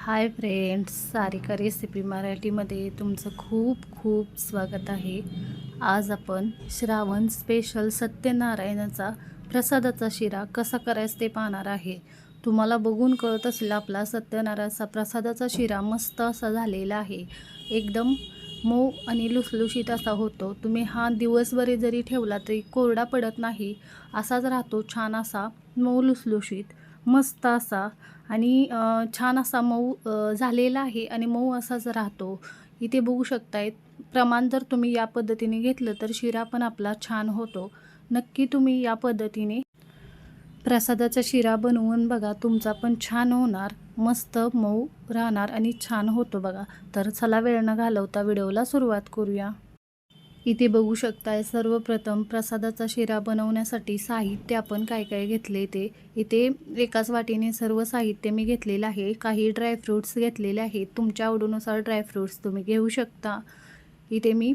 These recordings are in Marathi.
हाय फ्रेंड्स, सारिका रेसिपी मराठीमध्ये तुमचं खूप खूप स्वागत आहे. आज आपण श्रावण स्पेशल सत्यनारायणाचा प्रसादाचा शिरा कसा करायचा ते पाहणार आहे. तुम्हाला बघून कळत असेल आपला सत्यनारायणाचा प्रसादाचा शिरा मस्त असा झालेला आहे. एकदम मऊ आणि लुसलुशीत असा होतो. तुम्ही हा दिवसभर जरी ठेवला तरी कोरडा पडत नाही, असाच राहतो. छान असा मऊ लुसलुशीत मस्त असा आणि छान असा मऊ झालेला आहे आणि मऊ असाच राहतो. इथे बघू शकताय, प्रमाण जर तुम्ही या पद्धतीने घेतलं तर शिरा पण आपला छान होतो. नक्की तुम्ही या पद्धतीने प्रसादाचा शिरा बनवून बघा, तुमचा पण छान होणार, मस्त मऊ राहणार आणि छान होतो बघा. तर चला वेळ न घालवता व्हिडिओला सुरुवात करूया. इथे बघू शकताय, सर्वप्रथम प्रसादाचा शिरा बनवण्यासाठी साहित्य आपण काय काय घेतले ते. इथे एकाच वाटीने सर्व साहित्य मी घेतलेलं आहे. काही ड्रायफ्रूट्स घेतलेले आहेत, तुमच्या आवडीनुसार ड्रायफ्रूट्स तुम्ही घेऊ शकता. इथे मी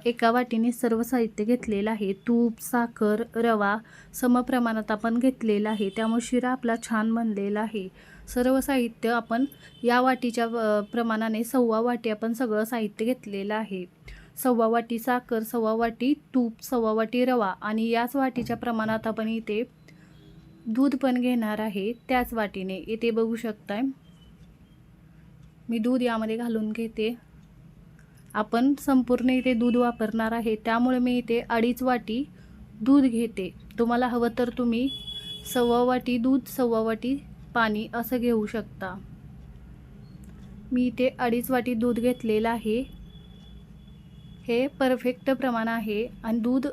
एका वाटीने सर्व साहित्य घेतलेलं आहे. तूप, साखर, रवा समप्रमाणात आपण घेतलेला आहे, त्यामुळे शिरा आपला छान बनलेला आहे. सर्व साहित्य आपण या वाटीच्या प्रमाणाने 1.25 वाटी आपण सगळं साहित्य घेतलेलं आहे. 1.25 वाटी साखर, 1.25 वाटी तूप, 1.25 वाटी रवा आणि याच वाटीच्या प्रमाणात आपण इथे दूध पण घेणार आहे. त्याच वाटीने इथे बघू शकताय, मी दूध यामध्ये घालून घेते. आपण संपूर्ण इथे दूध वापरणार आहे, त्यामुळे मी इथे 2.5 वाटी दूध घेते. तुम्हाला हवं तर तुम्ही 1.25 वाटी दूध, 1.25 वाटी पाणी असं घेऊ शकता. मी इथे 2.5 वाटी दूध घेतलेलं आहे. हे परफेक्ट प्रमाण आहे आणि दूध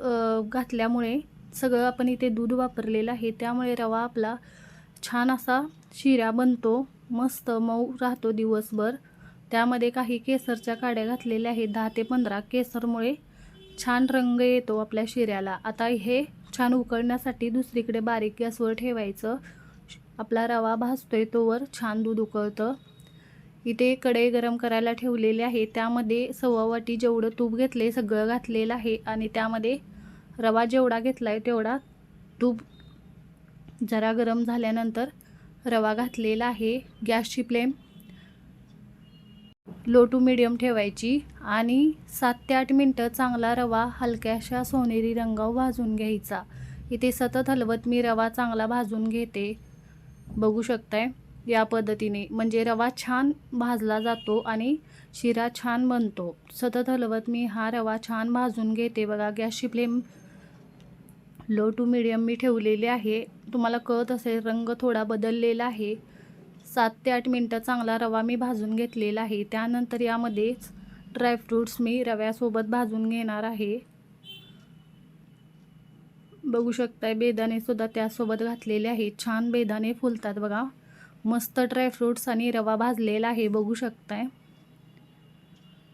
घातल्यामुळे सगळं आपण इथे दूध वापरलेलं आहे, त्यामुळे रवा आपला छान असा शिरा बनतो, मस्त मऊ राहतो दिवसभर. त्यामध्ये काही केसरच्या काड्या घातलेल्या आहेत, 10 ते 15. केसरमुळे छान रंग येतो आपल्या शिऱ्याला. आता हे छान उकळण्यासाठी दुसरीकडे बारीक गॅसवर ठेवायचं. आपला रवा भाजतोय तोवर छान दूध उकळतं. इथे कढई गरम करायला ठेवलेली आहे, त्यामध्ये 1.25 वाटी जेवढं तूप घेतले सगळं घातलेलं आहे आणि त्यामध्ये रवा जेवढा घेतला आहे तेवढा तूप जरा गरम झाल्यानंतर रवा घातलेला आहे. गॅसची फ्लेम लो टू मीडियम ठेवायची आणि 7 ते 8 मिनटं चांगला रवा हलक्याशा सोनेरी रंगावर भाजून घ्यायचा. इथे सतत हलवत मी रवा चांगला भाजून घेते. बघू शकताय या पद्धतीने, म्हणजे रवा छान भाजला जातो आणि शिरा छान बनतो. सतत हलवत मी हा रवा छान भाजून घेते. बघा, गॅसची फ्लेम लो टू मीडियम मी ठेवलेली आहे. तुम्हाला कळत असेल, रंग थोडा बदललेला आहे. 7 ते 8 मिनटं चांगला रवा मी भाजून घेतलेला आहे. त्यानंतर यामध्येच ड्रायफ्रूट्स मी रव्यासोबत भाजून घेणार आहे. बघू शकताय, बेदाणे सुद्धा त्यासोबत घातलेले आहे. छान बेदाणे फुलतात बघा. मस्त ड्रायफ्रूट्स आणि रवा भाजलेला आहे, बघू शकताय.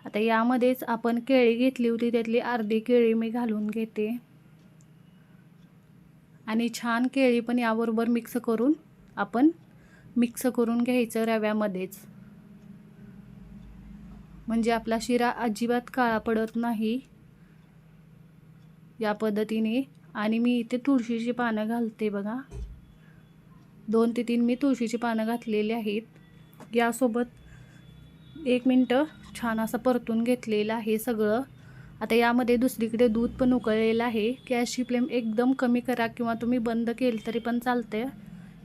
आता यामध्येच आपण केळी घेतली होती, त्यातली अर्धी केळी मी घालून घेते आणि छान केळी पण याबरोबर मिक्स करून घ्यायचं रव्यामध्येच, म्हणजे आपला शिरा अजिबात काळा पडत नाही या पद्धतीने. आणि मी इथे तुळशीची पानं घालते बघा. 2 ते 3 मी तुळशीची पानं घातलेली आहेत. यासोबत 1 मिनटं छान असं परतून घेतलेलं आहे सगळं. आता यामध्ये दुसरीकडे दूध पण उकळलेलं आहे. गॅसची फ्लेम एकदम कमी करा किंवा तुम्ही बंद केली तरी पण चालते.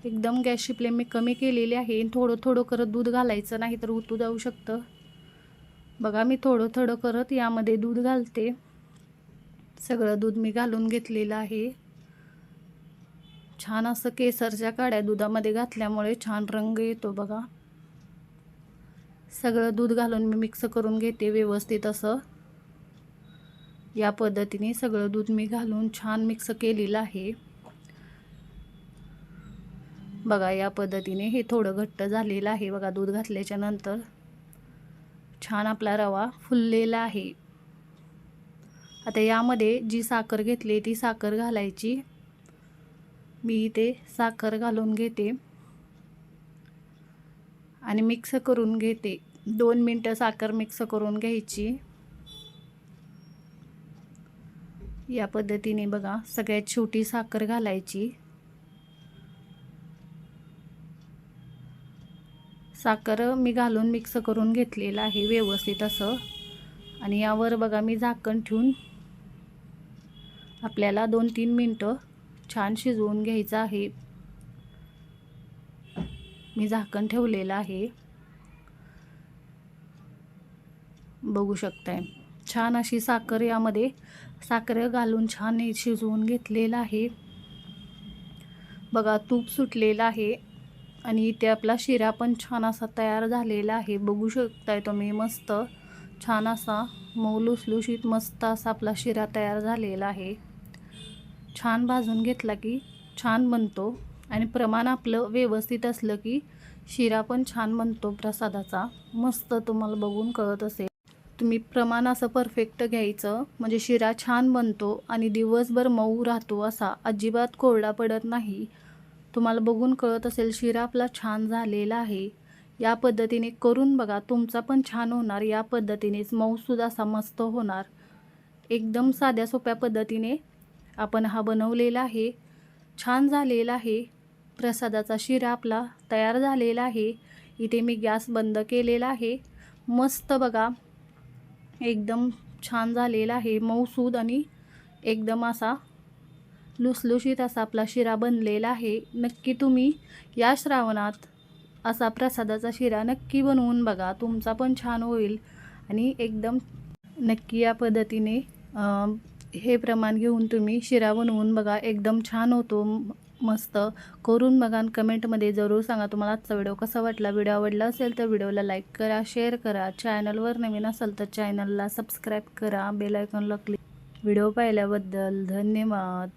एकदम गॅसची फ्लेम मी कमी केलेली आहे. थोडं थोडं करत दूध घालायचं, नाही तर उतू जाऊ शकतं. बघा, मी थोडं थोडं करत यामध्ये दूध घालते. सगळं दूध मी घालून घेतलेलं आहे. छान असं केसरच्या काड्या दुधामध्ये घातल्यामुळे छान रंग येतो बघा. सगळं दूध घालून मी मिक्स करून घेते व्यवस्थित असं. या पद्धतीने सगळं दूध मी घालून छान मिक्स केलेलं आहे. बघा, या पद्धतीने हे थोडं घट्ट झालेलं आहे बघा. दूध घातल्याच्या नंतर छान आपला रवा फुललेला आहे. आता यामध्ये जी साखर घेतली ती साखर घालायची. मी इथे साखर घालून घेते आणि मिक्स करून घेते. 2 मिनटं साखर मिक्स करून घ्यायची. या पद्धतीने बघा, सगळ्यात छोटी साखर घालायची. साखर मी घालून मिक्स करून घेतलेलं आहे व्यवस्थित असं. आणि यावर बघा मी झाकण ठेवून आपल्याला 2-3 मिनटं छान शिजवून घ्यायचं आहे. मी झाकण ठेवलेलं आहे, बघू शकताय. छान अशी साखर यामध्ये साखर घालून छान शिजवून घेतलेलं आहे. बघा तूप सुटलेलं आहे आणि इथे आपला शिरा पण छान असा तयार झालेला आहे, बघू शकताय तुम्ही. मस्त छान असा मऊ लुसलुशीत मस्त असा आपला शिरा तयार झालेला आहे. छान भाजून घेतला की छान बनतो आणि प्रमाण आपलं व्यवस्थित असलं की शिरा पण छान बनतो प्रसादाचा. मस्त तुम्हाला बघून कळत असेल. तुम्ही प्रमाण असं परफेक्ट घ्यायचं म्हणजे शिरा छान बनतो आणि दिवसभर मऊ राहतो, असा अजिबात कोरडा पडत नाही. तुम्हाला बघून कळत असेल शिरा आपला छान झालेला आहे. या पद्धतीने करून बघा, तुमचा पण छान होणार. या पद्धतीनेच मऊसूद असा मस्त होणार. एकदम साध्या सोप्या पद्धतीने आपण हा बनवलेला आहे. छान झालेला आहे. प्रसादाचा शिरा आपला तयार झालेला आहे. इथे मी गॅस बंद केलेला आहे. मस्त बघा एकदम छान झालेला आहे, मऊसूद आणि एकदम असा लुसलुशीत असा आपला शिरा बनलेला आहे. नक्की तुम्ही या श्रावणात असा प्रसादाचा शिरा नक्की बनवून बघा, तुमचा पण छान होईल. आणि एकदम नक्की या पद्धतीने हे प्रमाण घेऊन तुम्ही शिरा बनवून बघा, एकदम छान होतो. मस्त करून बघा आणि कमेंटमध्ये जरूर सांगा तुम्हाला आजचा व्हिडिओ कसा वाटला. व्हिडिओ आवडला असेल तर व्हिडिओला लाईक करा, शेअर करा. चॅनलवर नवीन असाल तर चॅनलला सबस्क्राईब करा, बेल आयकॉनला क्लिक. व्हिडिओ पाहिल्याबद्दल धन्यवाद.